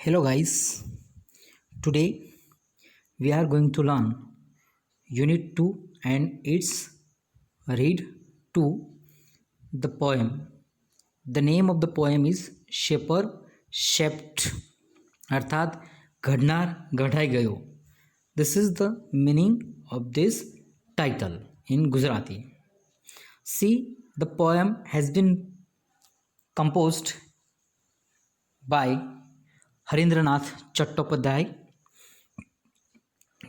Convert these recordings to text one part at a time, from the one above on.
Hello guys, today we are going to learn Unit 2 and its read 2, the poem. The name of the poem is Shaper Shaped अर्थात घडणार घडाई गयो. This is the meaning of this title in Gujarati. See, the poem has been composed by Harindranath Chattopadhyay.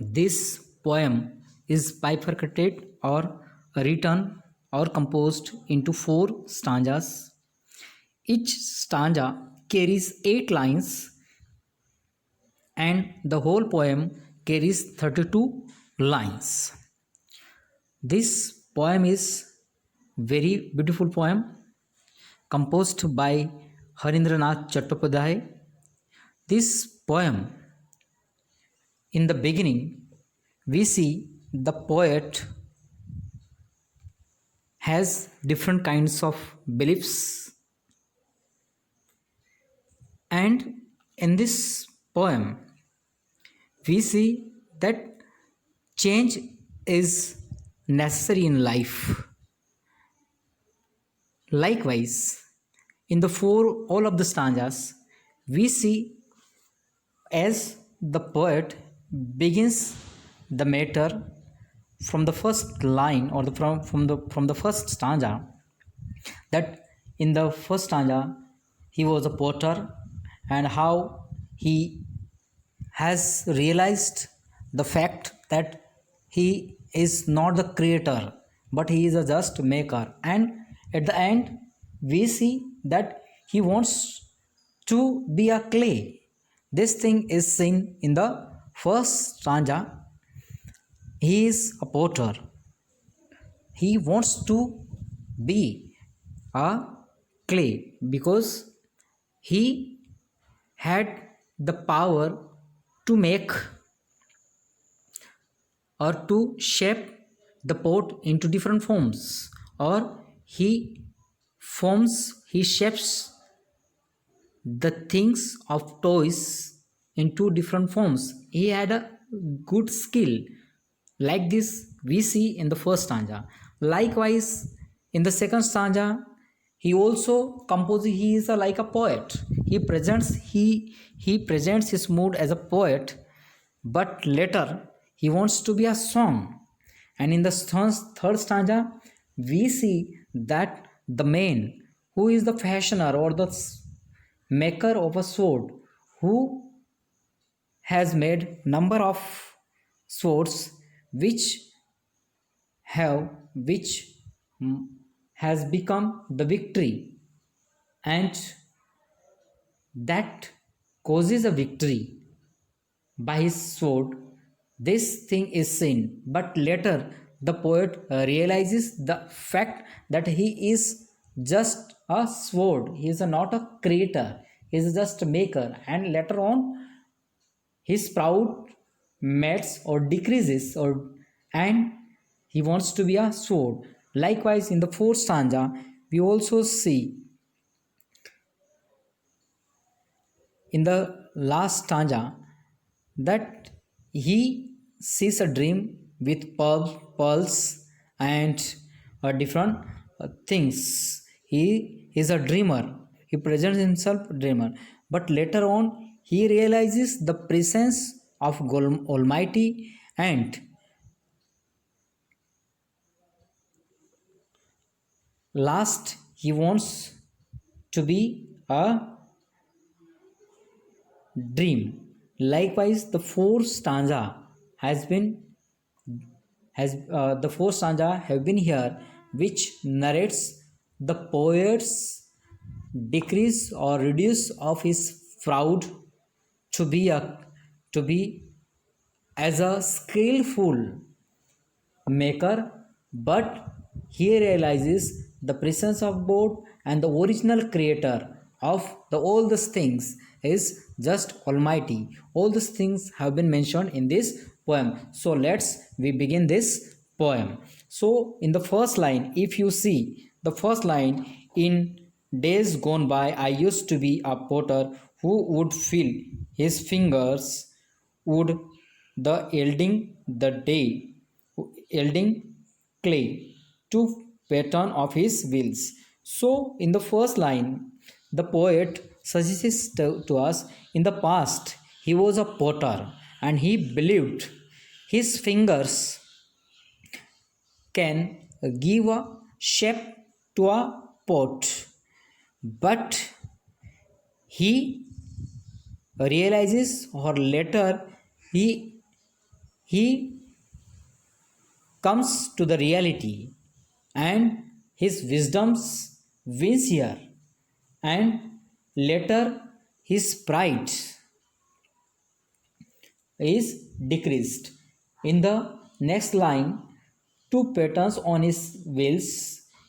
This poem is bifurcated or written or composed into 4 stanzas. Each stanza carries 8 lines and the whole poem carries 32 lines. This poem is very beautiful poem composed by Harindranath Chattopadhyay. This poem, in the beginning, we see the poet has different kinds of beliefs, and in this poem we see that change is necessary in life. Likewise, in the all of the stanzas, we see as the poet begins the matter from the first line or from the first stanza, that in the first stanza he was a potter and how he has realized the fact that he is not the creator but he is a just maker, and at the end we see that he wants to be a clay. This thing is seen in the first stanza. He is a potter. He wants to be a clay because he had the power to make or to shape the pot into different forms, or he shapes the things of toys into different forms. He had a good skill. Like this we see in the first stanza. Likewise, in the second stanza he also composes. He is like a poet. He presents his mood as a poet, but later he wants to be a song. And in the third stanza we see that the man who is the fashioner or the maker of a sword, who has made number of swords which has become the victory, and that causes a victory by his sword. This thing is seen, but later the poet realizes the fact that he is just a sword. He is not a creator. He is just a maker, and later on his proud melts or decreases, and he wants to be a sword. Likewise, in the fourth stanza we also see, in the last stanza, that he sees a dream with pearls and different things. He is a dreamer. He presents himself a dreamer, but later on he realizes the presence of Almighty, and last he wants to be a dream. Likewise, the fourth stanza have been here, which narrates the poet's decrease or reduce of his proud to be as a skillful maker, but he realizes the presence of both, and the original creator of all these things is just Almighty. All these things have been mentioned in this poem. So we begin this poem. So in the first line, if you see the first line, in days gone by I used to be a potter who would feel his fingers would the yielding clay to pattern of his wheels. So in the first line the poet suggests to us in the past he was a potter and he believed his fingers can give a shape to a pot, but he realizes or later he comes to the reality and his wisdoms wins here, and later his pride is decreased. In the next line, two patterns on his wheels,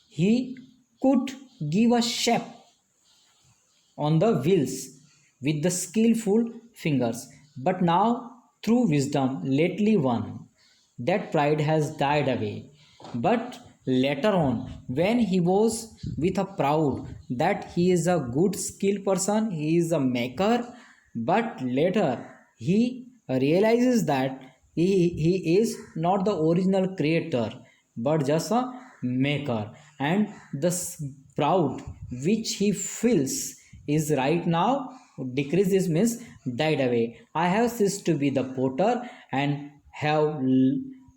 he could give a shape on the wheels with the skillful fingers. But now, through wisdom lately won, that pride has died away. But later on, when he was with a proud that he is a good skilled person, he is a maker, but later he realizes that he is not the original creator but just a maker, and the proud which he feels is right now decreases means died away. I have ceased to be the potter and have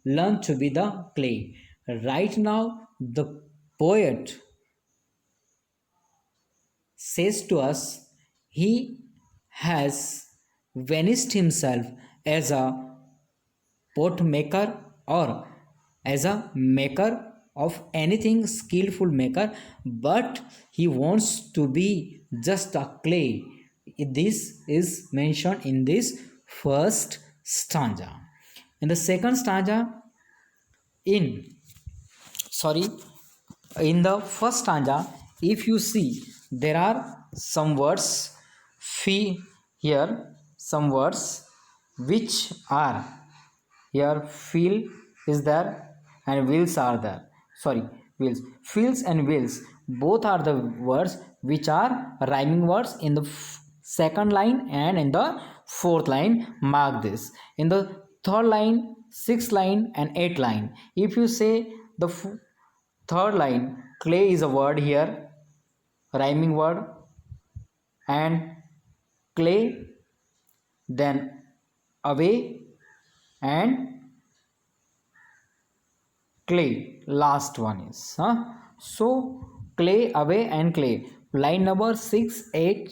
learned to be the clay. Right now the poet says to us he has vanished himself as a pot maker or as a maker of anything skillful maker, but he wants to be just a clay. This is mentioned in this first stanza. In the second stanza, in sorry in the first stanza, if you see there are some words here, some words which are here. Feel is there and wheels are there. Sorry, wheels, fields and wheels both are the words which are rhyming words in the second line and in the fourth line. Mark this. In the third line, sixth line and eighth line, if you say the third line, clay is a word here, rhyming word, and clay, then away and clay, last one is so clay, away and clay. Line number 6, 8,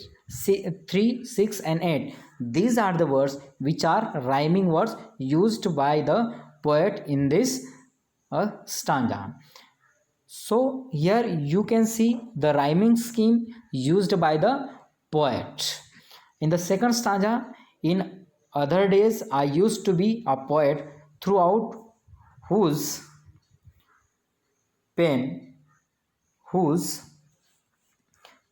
3, 6 and 8, these are the words which are rhyming words used by the poet in this stanza. So here you can see the rhyming scheme used by the poet. In the second stanza, in other days I used to be a poet throughout whose pen whose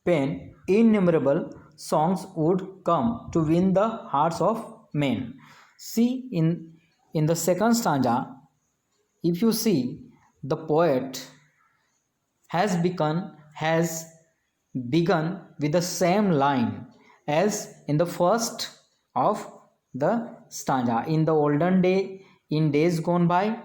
pen innumerable songs would come to win the hearts of men. See, in the second stanza, if you see, the poet has begun with the same line as in the first of the stanza. In the olden day, in days gone by,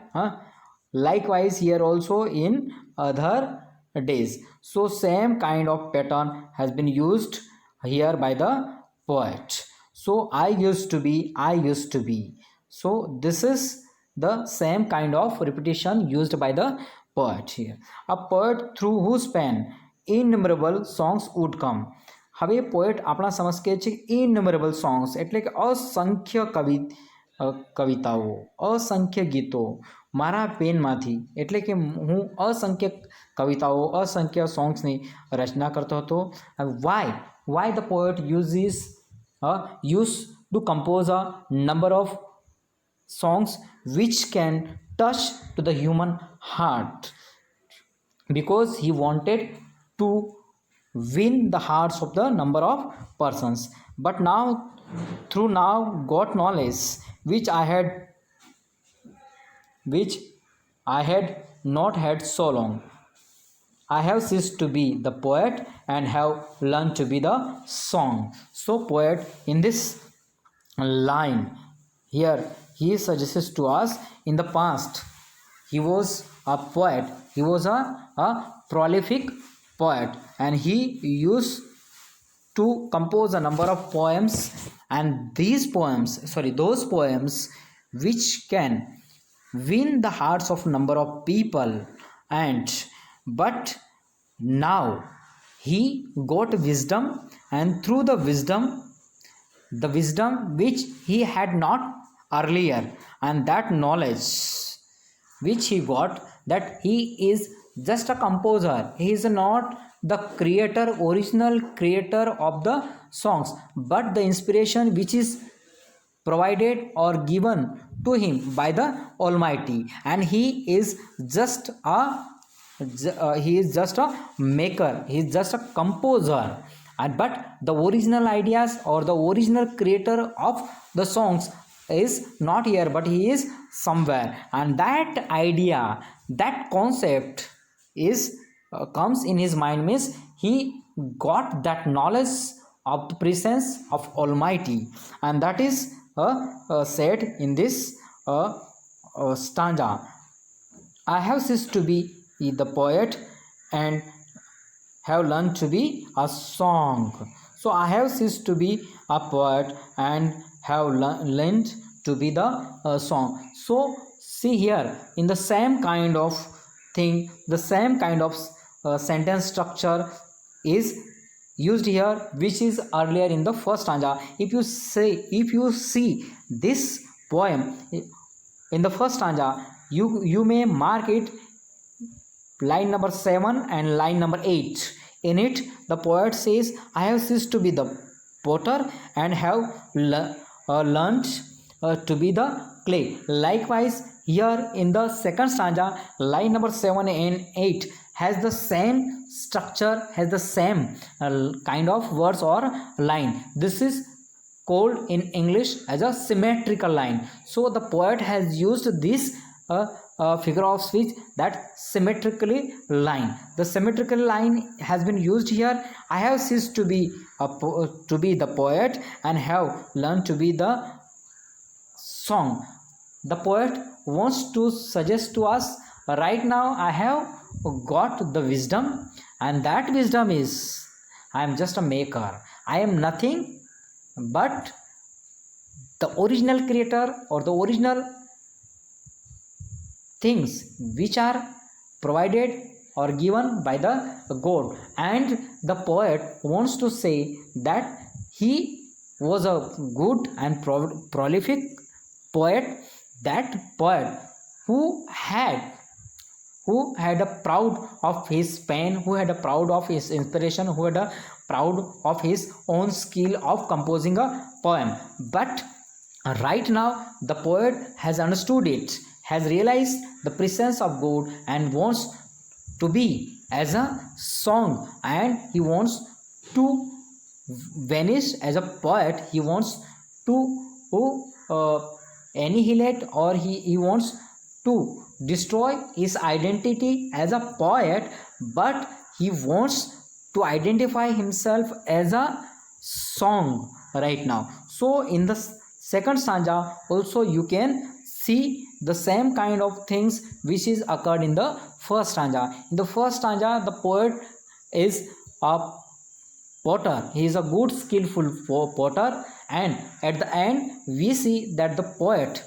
likewise here also in other days. So same kind of pattern has been used here by the poet. So I used to be, I used to be. So this is the same kind of repetition used by the poet here. A poet through whose pen innumerable songs would come. હવે poet આપણા સમજ કહે છે ઇનમરેબલ songs એટલે કે અસંખ્ય કવિતાઓ, અસંખ્ય ગીતો મારા પેનમાંથી, એટલે કે હું અસંખ્ય કવિતાઓ, અસંખ્ય સોંગ્સની રચના કરતો હતો. Why the poet use to compose a number of songs which can touch to the human heart, because he wanted to win the hearts of the number of persons. But now through now got knowledge which I had not had so long, I have ceased to be the poet and have learned to be the song. So poet in this line here he suggests to us in the past he was a poet, he was a prolific poet, and he used to compose a number of poems, and those poems which can win the hearts of number of people. And but now he got wisdom, and through the wisdom which he had not earlier, and that knowledge which he got, that he is just a composer, he is not the creator, original creator of the songs, but the inspiration which is provided or given to him by the almighty, and he is just a maker, he is just a composer. And but the original ideas or the original creator of the songs is not here, but he is somewhere, and that idea, that concept is comes in his mind, means he got that knowledge of the presence of almighty, and that is said in this stanza. I have ceased to be the poet and have learned to be a song. So I have ceased to be a poet and have learned to be the song. So see here, in the same kind of thing, the same kind of sentence structure is used here, which is earlier in the first stanza. If you see this poem in the first stanza, you may mark it line number 7 and line number 8. In it the poet says, I have ceased to be the potter and have learned to be the clay. Likewise here in the second stanza, line number 7 and 8 has the same structure, has the same kind of words or line. This is called in English as a symmetrical line. So the poet has used this figure of speech, that symmetrically line. The symmetrical line has been used here. I have ceased to be the poet and have learned to be the song. The poet wants to suggest to us, right now I have got the wisdom, and that wisdom is, I am just a maker, I am nothing but the original creator or the original things which are provided or given by the god. And the poet wants to say that he was a good and prolific poet, that poet who had a proud of his pen, who had a proud of his inspiration, who had a proud of his own skill of composing a poem. But right now the poet has understood it, has realized the presence of God, and wants to be as a song, and he wants to vanish as a poet. He wants to annihilate, or he wants to destroy his identity as a poet, but he wants to identify himself as a song right now. So in the second stanza also you can see the same kind of things which is occurred in the first stanza. In the first stanza the poet is a potter, he is a good skillful potter, and at the end we see that the poet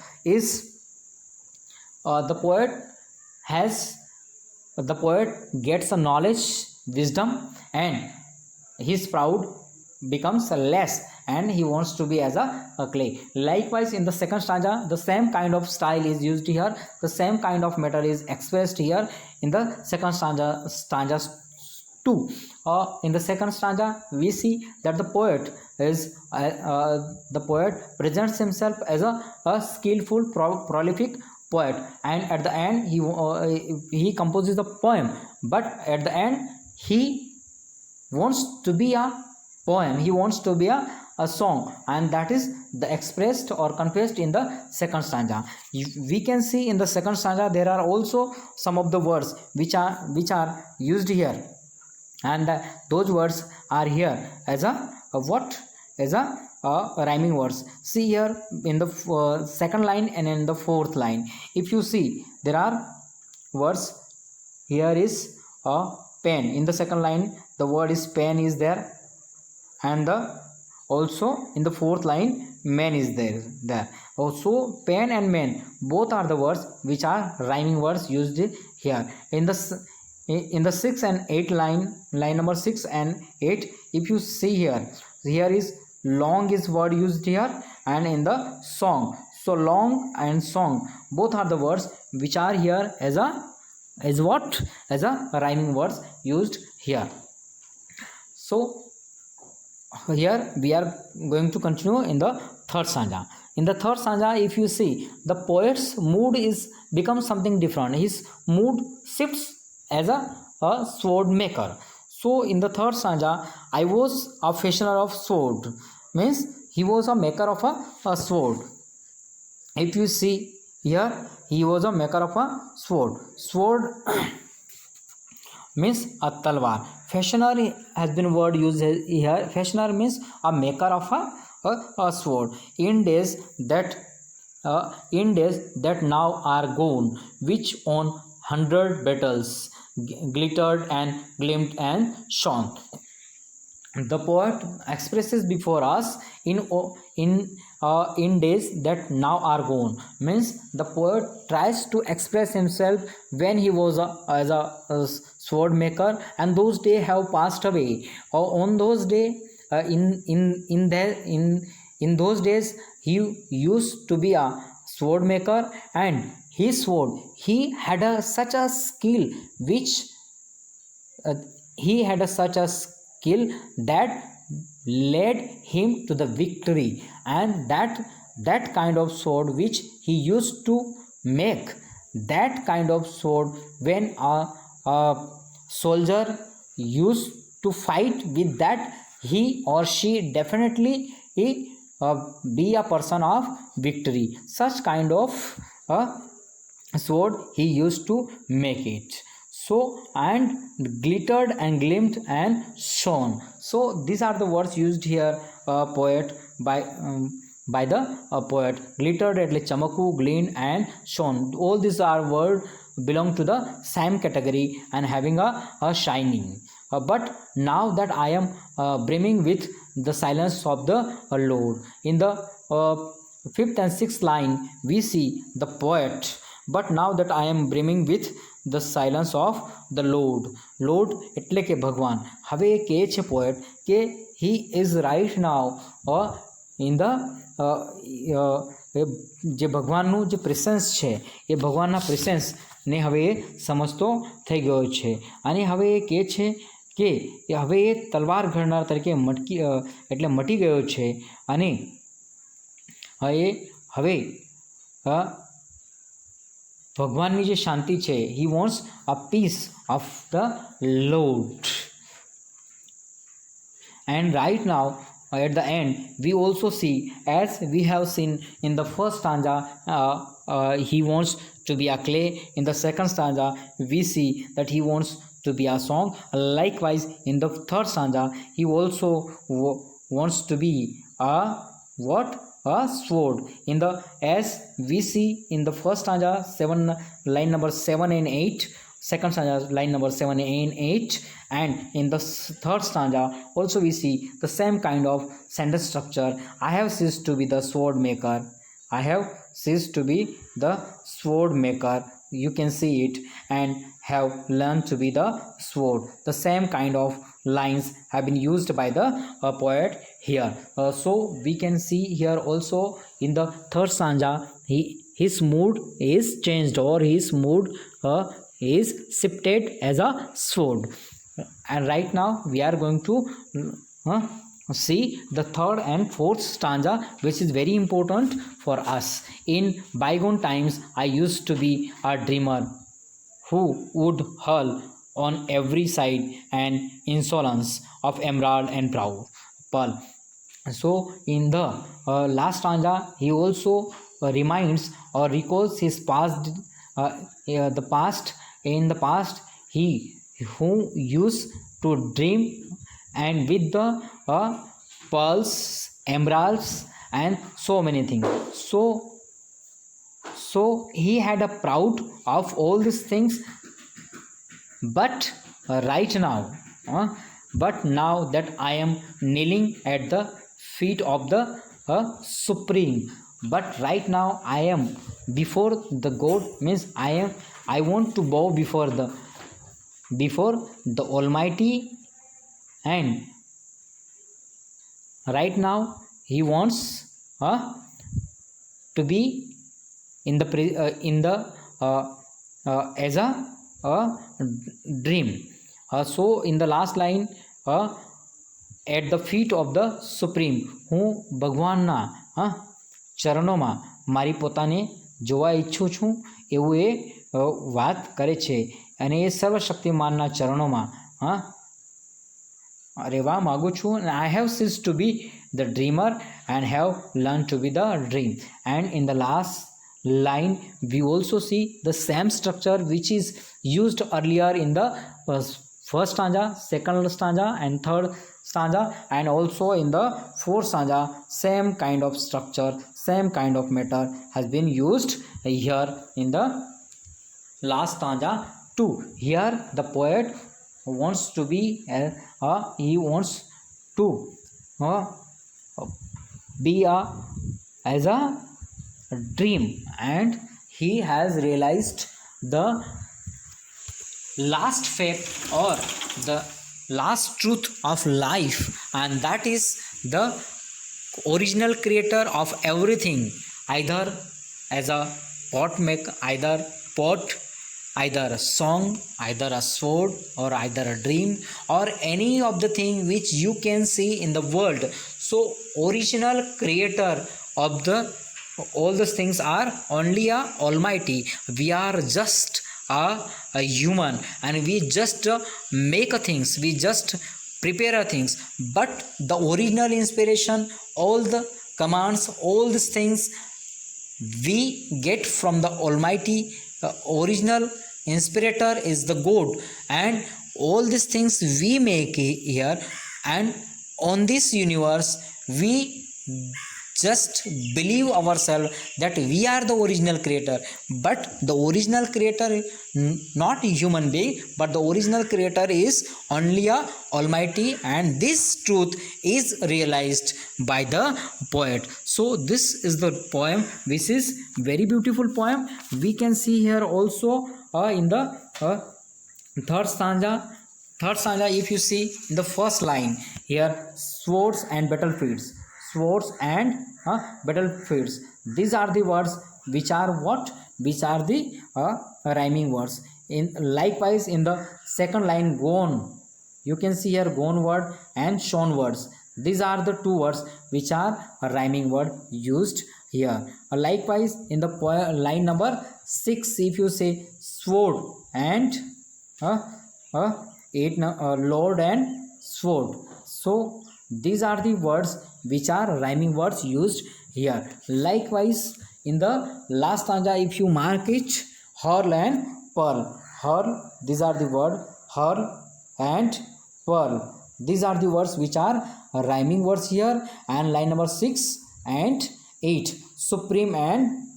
gets a knowledge, wisdom, and his proud becomes less, and he wants to be as a clay. Likewise in the second stanza the same kind of style is used here, the same kind of matter is expressed here in the second stanza 2. In the second stanza we see that the poet presents himself as a skillful prolific poet, and at the end he composes a poem, but at the end he wants to be a poem, he wants to be a a song, and that is the expressed or confessed in the second stanza. We can see in the second stanza there are also some of the words which are used here, and those words are here as a what, as a rhyming words. See here in the second line and in the fourth line, if you see there are words. Here is a pen. In the second line the word is pen is there, and the also in the fourth line man is there. Also pen and man both are the words which are rhyming words used here. In the 6 and 8 line number 6 and 8, if you see here is long is word used here, and in the song, so long and song both are the words which are here as what, as a rhyming words used here. So here we are going to continue in the third stanza. In the third stanza, if you see, the poet's mood is becomes something different. His mood shifts as a sword maker. So in the third stanza, I was a fashioner of sword, means he was a maker of a sword. If you see here, he was a maker of a sword means a talwar. Fashioner has been word used here. Fashioner means a maker of a sword. In days that now are gone, which on 100 battles glittered and gleamed and shone. The poet expresses before us in days that now are gone, means the poet tries to express himself when he was as a sword maker, and those days have passed away. Or on those days, in those days he used to be a sword maker, and his sword, he had such a skill which such a skill that led him to the victory, and that kind of sword which he used to make, that kind of sword, when a soldier used to fight with that, he or she definitely be a person of victory. Such kind of sword he used to make it. So, and glittered and gleamed and shone. So these are the words used here, poet by the poet. Glittered એટલે ચમકવું, gleamed and shone. All these are words belong to the same category and having a shining. But now that I am brimming with the silence of the Lord. In the fifth and sixth line we see the poet. But now that I am brimming with the silence of the Lord એટલે કે ભગવાન. હવે એ કહે છે poet કે he is right now in the જે ભગવાનનું જે પ્રેસન્સ છે એ ભગવાનના પ્રેસન્સને હવે એ સમજતો થઈ ગયો છે, અને હવે એ કહે છે કે હવે એ તલવાર ઘડનાર તરીકે મટી ગયો છે, અને એ હવે ભગવાનની જે શાંતિ છે, he wants a peace of the Lord. And right now at the end we also see, as we have seen in the first stanza, he wants to be a clay. In the second stanza we see that he wants to be a song. Likewise in the third stanza he also wants to be a what, a sword. In the, as we see in the first stanza line number 7 and 8, second stanza line number 7 and 8, and in the third stanza also we see the same kind of sentence structure. I have ceased to be the sword maker. I have ceased to be the sword maker. You can see it, and have learned to be the sword. The same kind of lines have been used by the poet here. So we can see here also in the third stanza his mood is changed, or his mood is shifted as a sword. And right now we are going to see the third and fourth stanza, which is very important for us. In bygone times I used to be a dreamer who would hurl on every side an insolence of emerald and pearl. So in the last stanza, he also reminds or recalls his past, the past. In the past, he who used to dream and with the pearls, emeralds, and so many things. So he had a proud of all these things, but right now, uh, but now that I am kneeling at the feet of the Supreme, but right now I am before the God, means I want to bow before the Almighty, and right now he wants to be in the in the uh, as a dream. So in the last line, at the feet of the supreme, હું ભગવાનના ચરણોમાં મારી પોતાને જોવા ઈચ્છું છું, એવું એ વાત કરે છે, અને એ સર્વશક્તિમાનના ચરણોમાં રહેવા માગું છું. And I have ceased to be the dreamer and have learned to be the dream. And in the last line we also see the same structure which is used earlier in the first stanza, second stanza, and third stanza, and also in the fourth stanza. Same kind of structure, same kind of matter has been used here in the last stanza too. Here the poet wants to be he wants to be as a dream, and he has realized the last fact or the last truth of life, and that is the original creator of everything, either as a pot maker, either a song, either a sword, or either a dream, or any of the thing which you can see in the world. So original creator of the all those things are only a Almighty. We are just a human, and we just make a things, we just prepare a things, but the original inspiration, all the commands, all these things we get from the Almighty. Original inspirator is the God, and all these things we make here, and on this universe we just believe ourselves that we are the original creator, but the original creator not a human being, but the original creator is only a Almighty, and this truth is realized by the poet. So this is the poem, which is very beautiful poem. We can see here also in the third stanza. If you see in the first line here, swords and battlefields, swords and battlefields, these are the words which are what, which are the rhyming words. In likewise in the second line, gone, you can see here gone word and shone words, these are the two words which are a rhyming word used here. Likewise in the line number 6, if you say sword and lord and sword, so these are the words which are rhyming words used here. Likewise in the last stanza, if you mark it, hurl and pearl, hurl, these are the word hurl and pearl, these are the words which are rhyming words here. And line number 6 and 8, supreme and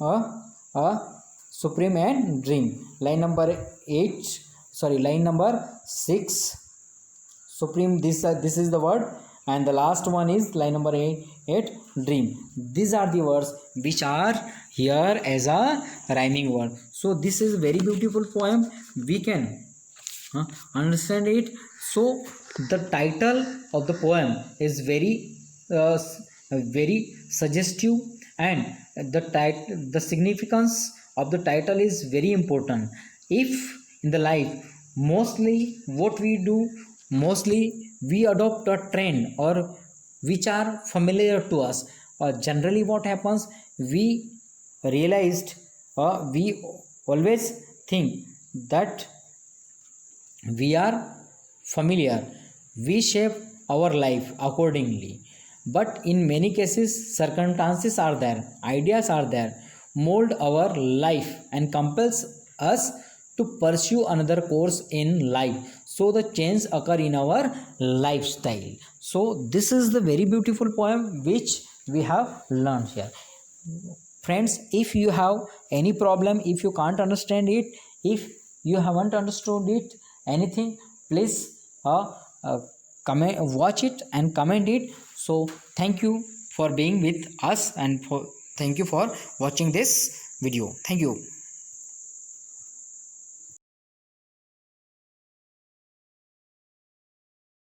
dream, line number 8, sorry, line number 6, supreme, this is the word, and the last one is line number 8, dream. These are the words which are here as a rhyming word. So this is very beautiful poem, we can understand it. So the title of the poem is very suggestive, and the significance of the title is very important. If in the life, mostly what we do, mostly we adopt a trend or which are familiar to us. Generally what happens, we realized, we always think that we are familiar, we shape our life accordingly. but in many cases circumstances are there, ideas are there, mold our life and compels us to pursue another course in life, so the change occur in our lifestyle. So this is the very beautiful poem which we have learned here. Friends, if you have any problem, if you can't understand it, if you haven't understood it anything, please uh, comment, watch it and comment it. So thank you for being with us, and for thank you for watching this video. Thank you.